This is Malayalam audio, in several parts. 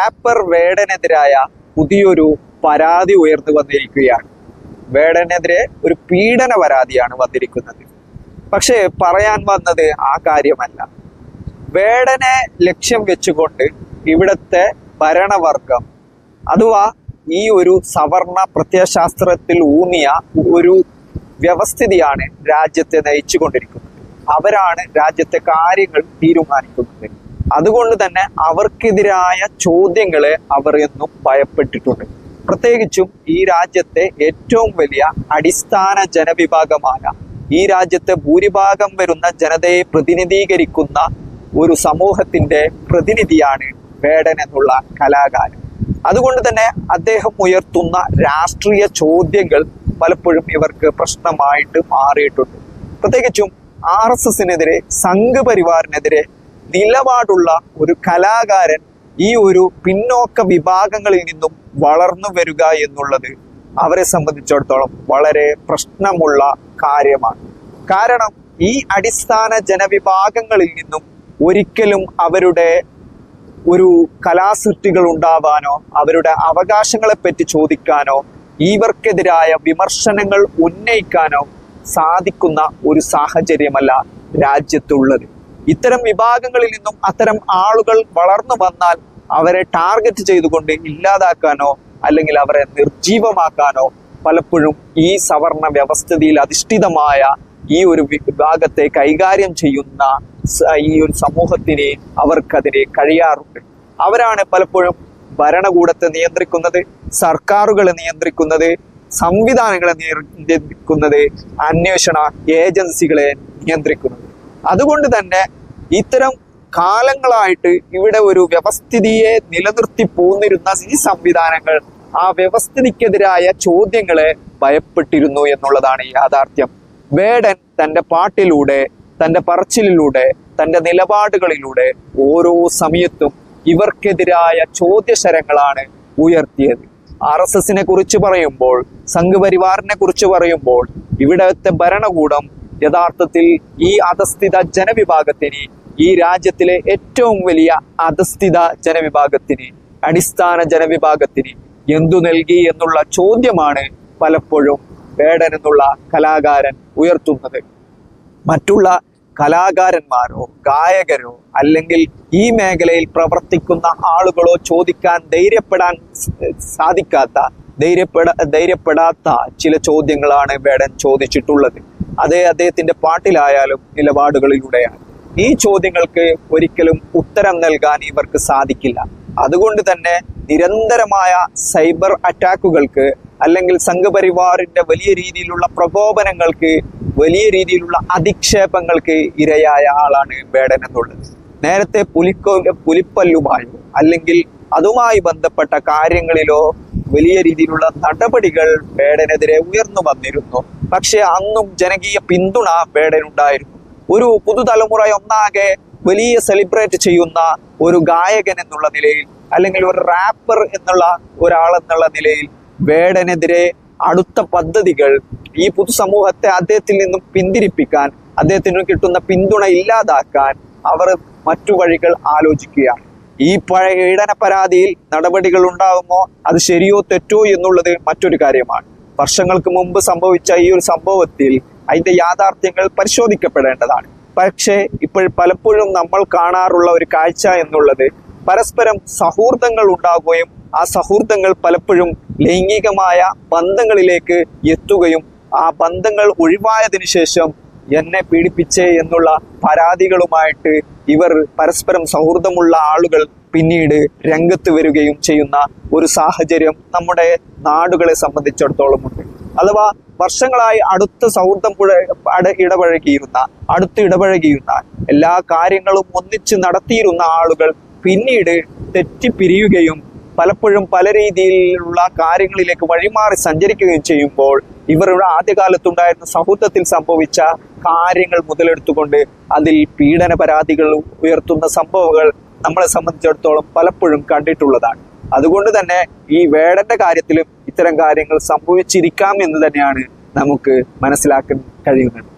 റാപ്പർ വേടനെതിരായ പുതിയൊരു പരാതി ഉയർന്നു വന്നിരിക്കുകയാണ്. വേടനെതിരെ ഒരു പീഡന പരാതിയാണ് വന്നിരിക്കുന്നത്. പക്ഷേ പറയാൻ വന്നത് ആ കാര്യമല്ല. വേടനെ ലക്ഷ്യം വെച്ചുകൊണ്ട് ഇവിടുത്തെ ഭരണവർഗം അഥവാ ഈ ഒരു സവർണ പ്രത്യയശാസ്ത്രത്തിൽ ഊന്നിയ ഒരു വ്യവസ്ഥിതിയാണ് രാജ്യത്തെ നയിച്ചുകൊണ്ടിരിക്കുന്നത്. അവരാണ് രാജ്യത്തെ കാര്യങ്ങൾ തീരുമാനിക്കുന്നത്. അതുകൊണ്ട് തന്നെ അവർക്കെതിരായ ചോദ്യങ്ങളെ അവർ എന്നും ഭയപ്പെട്ടിട്ടുണ്ട്. പ്രത്യേകിച്ചും ഈ രാജ്യത്തെ ഏറ്റവും വലിയ അടിസ്ഥാന ജനവിഭാഗമായ ഈ രാജ്യത്തെ ഭൂരിഭാഗം വരുന്ന ജനതയെ പ്രതിനിധീകരിക്കുന്ന ഒരു സമൂഹത്തിന്റെ പ്രതിനിധിയാണ് വേടൻ എന്നുള്ള കലാകാരൻ. അതുകൊണ്ട് തന്നെ അദ്ദേഹം ഉയർത്തുന്ന രാഷ്ട്രീയ ചോദ്യങ്ങൾ പലപ്പോഴും ഇവർക്ക് പ്രശ്നമായിട്ട് മാറിയിട്ടുണ്ട്. പ്രത്യേകിച്ചും RSSനെതിരെ, സംഘപരിവാറിനെതിരെ നിലപാടുള്ള ഒരു കലാകാരൻ ഈ ഒരു പിന്നോക്ക വിഭാഗങ്ങളിൽ നിന്നും വളർന്നു വരിക എന്നുള്ളത് അവരെ സംബന്ധിച്ചിടത്തോളം വളരെ പ്രശ്നമുള്ള കാര്യമാണ്. കാരണം ഈ അടിസ്ഥാന ജനവിഭാഗങ്ങളിൽ നിന്നും ഒരിക്കലും അവരുടെ ഒരു കലാസൃഷ്ടികൾ ഉണ്ടാവാനോ അവരുടെ അവകാശങ്ങളെ പറ്റി ചോദിക്കാനോ ഇവർക്കെതിരായ വിമർശനങ്ങൾ ഉന്നയിക്കാനോ സാധിക്കുന്ന ഒരു സാഹചര്യമല്ല രാജ്യത്തുള്ളത്. ഇത്തരം വിഭാഗങ്ങളിൽ നിന്നും അത്തരം ആളുകൾ വളർന്നു വന്നാൽ അവരെ ടാർഗറ്റ് ചെയ്തുകൊണ്ട് ഇല്ലാതാക്കാനോ അല്ലെങ്കിൽ അവരെ നിർജീവമാക്കാനോ പലപ്പോഴും ഈ സവർണ വ്യവസ്ഥിതിയിൽ അധിഷ്ഠിതമായ ഈ ഒരു വിഭാഗത്തെ കൈകാര്യം ചെയ്യുന്ന ഈ ഒരു സമൂഹത്തിന് അവർക്കതിനെ കഴിയാറുണ്ട്. അവരാണ് പലപ്പോഴും ഭരണകൂടത്തെ നിയന്ത്രിക്കുന്നത്, സർക്കാരുകളെ നിയന്ത്രിക്കുന്നത്, സംവിധാനങ്ങളെ നിയന്ത്രിക്കുന്നത്, അന്വേഷണ ഏജൻസികളെ നിയന്ത്രിക്കുന്നത്. അതുകൊണ്ട് തന്നെ ഇത്തരം കാലങ്ങളായിട്ട് ഇവിടെ ഒരു വ്യവസ്ഥിതിയെ നിലനിർത്തി പോന്നിരുന്ന ഈ സംവിധാനങ്ങൾ ആ വ്യവസ്ഥിതിക്കെതിരായ ചോദ്യങ്ങളെ ഭയപ്പെട്ടിരുന്നു എന്നുള്ളതാണ് യാഥാർത്ഥ്യം. വേടൻ തൻ്റെ പാട്ടിലൂടെ, തൻ്റെ പറച്ചിലിലൂടെ, തൻ്റെ നിലപാടുകളിലൂടെ ഓരോ സമയത്തും ഇവർക്കെതിരായ ചോദ്യശരങ്ങളാണ് ഉയർത്തിയത്. RSSനെ കുറിച്ച് പറയുമ്പോൾ, സംഘപരിവാറിനെ കുറിച്ച് പറയുമ്പോൾ ഇവിടത്തെ ഭരണകൂടം യഥാർത്ഥത്തിൽ ഈ അധസ്ഥിത ജനവിഭാഗത്തിന്, ഈ രാജ്യത്തിലെ ഏറ്റവും വലിയ അധസ്ഥിത ജനവിഭാഗത്തിന്, അടിസ്ഥാന ജനവിഭാഗത്തിന് എന്തു നൽകി എന്നുള്ള ചോദ്യമാണ് പലപ്പോഴും വേടൻ എന്നുള്ള കലാകാരൻ ഉയർത്തുന്നത്. മറ്റുള്ള കലാകാരന്മാരോ ഗായകരോ അല്ലെങ്കിൽ ഈ മേഖലയിൽ പ്രവർത്തിക്കുന്ന ആളുകളോ ചോദിക്കാൻ ധൈര്യപ്പെടാത്ത ചില ചോദ്യങ്ങളാണ് വേടൻ ചോദിച്ചിട്ടുള്ളത്. അത് അദ്ദേഹത്തിന്റെ പാട്ടിലായാലും നിലപാടുകളിലൂടെയാണ്. ഈ ചോദ്യങ്ങൾക്ക് ഒരിക്കലും ഉത്തരം നൽകാൻ ഇവർക്ക് സാധിക്കില്ല. അതുകൊണ്ട് തന്നെ നിരന്തരമായ സൈബർ അറ്റാക്കുകൾക്ക് അല്ലെങ്കിൽ സംഘപരിവാറിന്റെ വലിയ രീതിയിലുള്ള പ്രകോപനങ്ങൾക്ക്, വലിയ രീതിയിലുള്ള അധിക്ഷേപങ്ങൾക്ക് ഇരയായ ആളാണ് വേടൻ എന്നുള്ളത്. നേരത്തെ പുലിപ്പല്ലുമായോ അല്ലെങ്കിൽ അതുമായി ബന്ധപ്പെട്ട കാര്യങ്ങളിലോ വലിയ രീതിയിലുള്ള നടപടികൾ വേടനെതിരെ ഉയർന്നു വന്നിരുന്നു. പക്ഷെ അന്നും ജനകീയ പിന്തുണ വേടനുണ്ടായിരുന്നു. ഒരു പുതുതലമുറ ഒന്നാകെ വലിയ സെലിബ്രേറ്റ് ചെയ്യുന്ന ഒരു ഗായകൻ എന്നുള്ള നിലയിൽ അല്ലെങ്കിൽ ഒരു റാപ്പർ എന്നുള്ള ഒരാളെന്നുള്ള നിലയിൽ വേടനെതിരെ അടുത്ത പദ്ധതികൾ ഈ പൊതുസമൂഹത്തെ അദ്ദേഹത്തിൽ നിന്നും പിന്തിരിപ്പിക്കാൻ, അദ്ദേഹത്തിന് കിട്ടുന്ന പിന്തുണ ഇല്ലാതാക്കാൻ അവർ മറ്റു വഴികൾ ആലോചിക്കുകയാണ്. ഈ പീഡന പരാതിയിൽ നടപടികൾ ഉണ്ടാകുമോ, അത് ശരിയോ തെറ്റോ എന്നുള്ളത് മറ്റൊരു കാര്യമാണ്. വർഷങ്ങൾക്ക് മുമ്പ് സംഭവിച്ച ഈ ഒരു സംഭവത്തിൽ അതിന്റെ യാഥാർത്ഥ്യങ്ങൾ പരിശോധിക്കപ്പെടേണ്ടതാണ്. പക്ഷേ ഇപ്പോൾ പലപ്പോഴും നമ്മൾ കാണാറുള്ള ഒരു കാഴ്ച എന്നുള്ളത് പരസ്പരം സൗഹൃദങ്ങൾ ഉണ്ടാകുകയും ആ സൗഹൃദങ്ങൾ പലപ്പോഴും ലൈംഗികമായ ബന്ധങ്ങളിലേക്ക് എത്തുകയും ആ ബന്ധങ്ങൾ ഒഴിവായതിനു ശേഷം എന്നെ പീഡിപ്പിച്ചേ എന്നുള്ള പരാതികളുമായിട്ട് ഇവർ പരസ്പരം സൗഹൃദമുള്ള ആളുകൾ പിന്നീട് രംഗത്ത് വരികയും ചെയ്യുന്ന ഒരു സാഹചര്യം നമ്മുടെ നാടുകളെ സംബന്ധിച്ചിടത്തോളം ഉണ്ട്. അഥവാ വർഷങ്ങളായി അടുത്ത സൗഹൃദം ഇടപഴകിയിരുന്ന എല്ലാ കാര്യങ്ങളും ഒന്നിച്ച് നടത്തിയിരുന്ന ആളുകൾ പിന്നീട് തെറ്റിപ്പിരിയുകയും പലപ്പോഴും പല രീതിയിലുള്ള കാര്യങ്ങളിലേക്ക് വഴിമാറി സഞ്ചരിക്കുകയും ചെയ്യുമ്പോൾ ഇവരുടെ ആദ്യകാലത്തുണ്ടായിരുന്ന സൗഹൃദത്തിൽ സംഭവിച്ച കാര്യങ്ങൾ മുതലെടുത്തുകൊണ്ട് അതിൽ പീഡന പരാതികൾ ഉയർത്തുന്ന സംഭവങ്ങൾ നമ്മളെ സംബന്ധിച്ചിടത്തോളം പലപ്പോഴും കണ്ടിട്ടുള്ളതാണ്. അതുകൊണ്ട് തന്നെ ഈ വേടന്റെ കാര്യത്തിലും ഇത്തരം കാര്യങ്ങൾ സംഭവിച്ചിരിക്കാം എന്ന് തന്നെയാണ് നമുക്ക് മനസ്സിലാക്കാൻ കഴിയുന്നത്.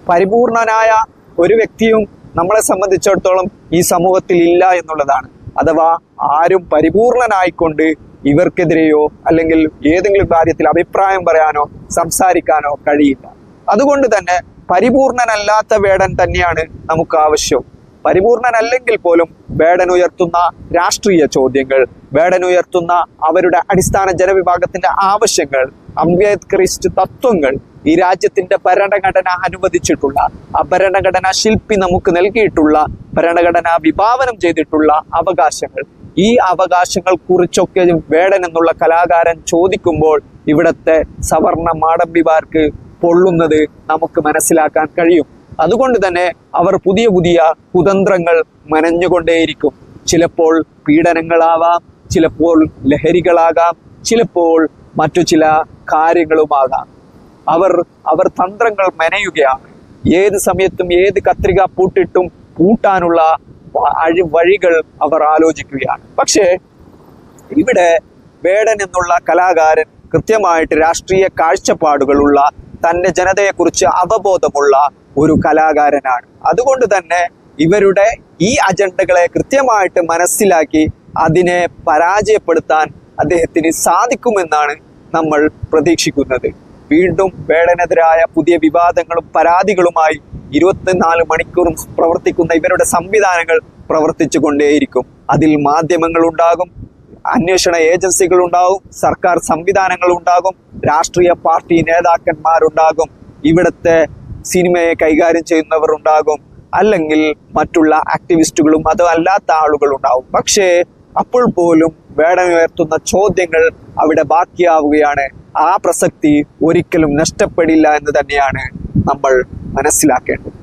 പരിപൂർണനായ ഒരു വ്യക്തിയും നമ്മളെ സംബന്ധിച്ചിടത്തോളം ഈ സമൂഹത്തിൽ ഇല്ല എന്നുള്ളതാണ്. അഥവാ ആരും പരിപൂർണനായിക്കൊണ്ട് ഇവർക്കെതിരെയോ അല്ലെങ്കിൽ ഏതെങ്കിലും കാര്യത്തിൽ അഭിപ്രായം പറയാനോ സംസാരിക്കാനോ കഴിയില്ല. അതുകൊണ്ട് തന്നെ പരിപൂർണനല്ലാത്ത വേടൻ തന്നെയാണ് നമുക്ക് ആവശ്യം. പരിപൂർണനല്ലെങ്കിൽ പോലും വേടൻ ഉയർത്തുന്ന രാഷ്ട്രീയ ചോദ്യങ്ങൾ, വേടൻ ഉയർത്തുന്ന അവരുടെ അടിസ്ഥാന ജനവിഭാഗത്തിന്റെ ആവശ്യങ്ങൾ, അംബേദ്കറിസ്റ്റ് തത്വങ്ങൾ, ഈ രാജ്യത്തിന്റെ ഭരണഘടന അനുവദിച്ചിട്ടുള്ള, ആ ഭരണഘടന ശില്പി നമുക്ക് നൽകിയിട്ടുള്ള, ഭരണഘടന വിഭാവനം ചെയ്തിട്ടുള്ള അവകാശങ്ങൾ, ഈ അവകാശങ്ങൾ കുറിച്ചൊക്കെ വേടൻ എന്നുള്ള കലാകാരൻ ചോദിക്കുമ്പോൾ ഇവിടത്തെ സവർണ മാടമ്പിമാർക്ക് പൊള്ളുന്നത് നമുക്ക് മനസ്സിലാക്കാൻ കഴിയും. അതുകൊണ്ട് തന്നെ അവർ പുതിയ പുതിയ കുതന്ത്രങ്ങൾ മെനഞ്ഞുകൊണ്ടേയിരിക്കും. ചിലപ്പോൾ പീഡനങ്ങളാവാം, ചിലപ്പോൾ ലഹരികളാകാം, ചിലപ്പോൾ മറ്റു ചില കാര്യങ്ങളുമാകാം. അവർ തന്ത്രങ്ങൾ മെനയുകയാണ്. ഏത് സമയത്തും ഏത് കത്രിക പൂട്ടിട്ടും പൂട്ടാനുള്ള വഴികൾ അവർ ആലോചിക്കുകയാണ്. പക്ഷേ ഇവിടെ വേടൻ എന്നുള്ള കലാകാരൻ കൃത്യമായിട്ട് രാഷ്ട്രീയ കാഴ്ചപ്പാടുകളുള്ള, തന്റെ ജനതയെക്കുറിച്ച് അവബോധമുള്ള ഒരു കലാകാരനാണ്. അതുകൊണ്ട് തന്നെ ഇവരുടെ ഈ അജണ്ടകളെ കൃത്യമായിട്ട് മനസ്സിലാക്കി അതിനെ പരാജയപ്പെടുത്താൻ അദ്ദേഹത്തിന് സാധിക്കുമെന്നാണ് നമ്മൾ പ്രതീക്ഷിക്കുന്നത്. വീണ്ടും വേടനെതിരായ പുതിയ വിവാദങ്ങളും പരാതികളുമായി 24 മണിക്കൂറും പ്രവർത്തിക്കുന്ന ഇവരുടെ സംവിധാനങ്ങൾ പ്രവർത്തിച്ചു കൊണ്ടേയിരിക്കും. അതിൽ മാധ്യമങ്ങൾ ഉണ്ടാകും, അന്വേഷണ ഏജൻസികൾ ഉണ്ടാകും, സർക്കാർ സംവിധാനങ്ങൾ ഉണ്ടാകും, രാഷ്ട്രീയ പാർട്ടി നേതാക്കന്മാരുണ്ടാകും, ഇവിടുത്തെ സിനിമയെ കൈകാര്യം ചെയ്യുന്നവർ ഉണ്ടാകും, അല്ലെങ്കിൽ മറ്റുള്ള ആക്ടിവിസ്റ്റുകളും അതല്ലാത്ത ആളുകളുണ്ടാവും. പക്ഷേ അപ്പോൾ പോലും വേടൻ ഉയർത്തുന്ന ചോദ്യങ്ങൾ അവിടെ ബാക്കിയാവുകയാണ്. ആ പ്രസക്തി ഒരിക്കലും നഷ്ടപ്പെടില്ല എന്ന് തന്നെയാണ് നമ്മൾ മനസ്സിലാക്കേണ്ടത്.